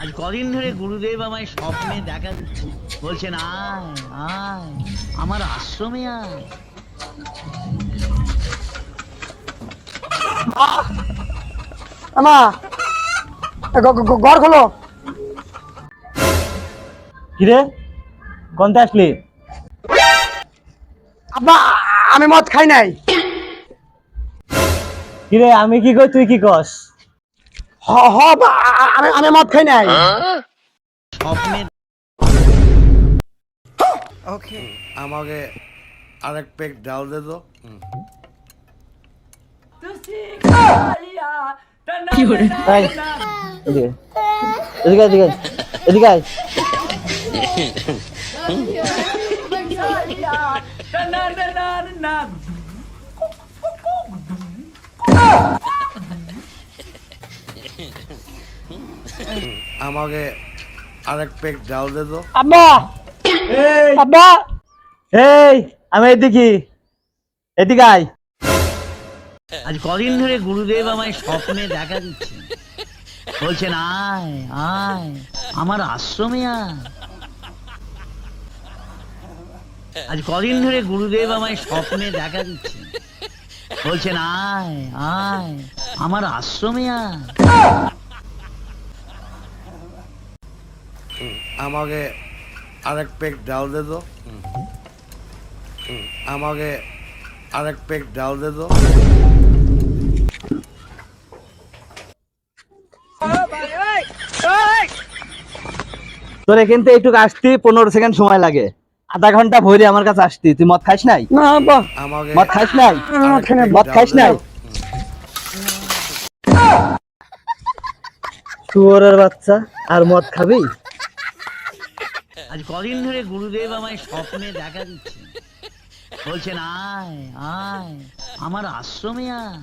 আজ কদিন ধরে গুরুদেব আমায় স্বপ্নে দেখা দিচ্ছে, বলছেন আয় আয় আমার আশ্রমে আয়। আমা ঘর খোলো। কিরে কোনতে আসলি? আব্বা আমি মদ খাই নাই। কিরে আমি কি কই তুই কি কস? হ হ বা, আমি মদ খাই নাই। স্বপ্নে ওকে আমাকে আরেক পেক ডাল দে তো। তাই এদিকে এদিকে এদিকে এদিকে আয়। আমাকে আরেক পেক ডাল দে তো। আব্বা আব্বা এই আমি এদিকে এদিকে আয়। আজ কদিন ধরে গুরুদেব আমায় স্বপ্নে দেখা দিচ্ছে, বলছেন আয় আয় আমার আশ্রমে আয়। আজ কদিন ধরে গুরুদেব আমায় স্বপ্নে দেখা দিচ্ছে, বলছেন আয় আয় আমার আশ্রমে আয়। আমাকে আরেক পেক ডাল দে তো। আমাকে আরেক পেক ডাল দে তো। তোর এখান থেকে একটু আসতে 15 সেকেন্ড সময় লাগে, আধা ঘন্টা ভরে আমার কাছে আসতি। তুই মদ খাইস নাই? না আব্বা আমাকে মদ খাইস নাই? মদ খাই নাই। মদ খাইস নাই? শুয়োরের বাচ্চা আর মদ খাবি? আজ কদিন ধরে গুরুদেব আমায় স্বপ্নে দেখা দিচ্ছে, বলছেন আয় আয় আমার আশ্রমে আয়।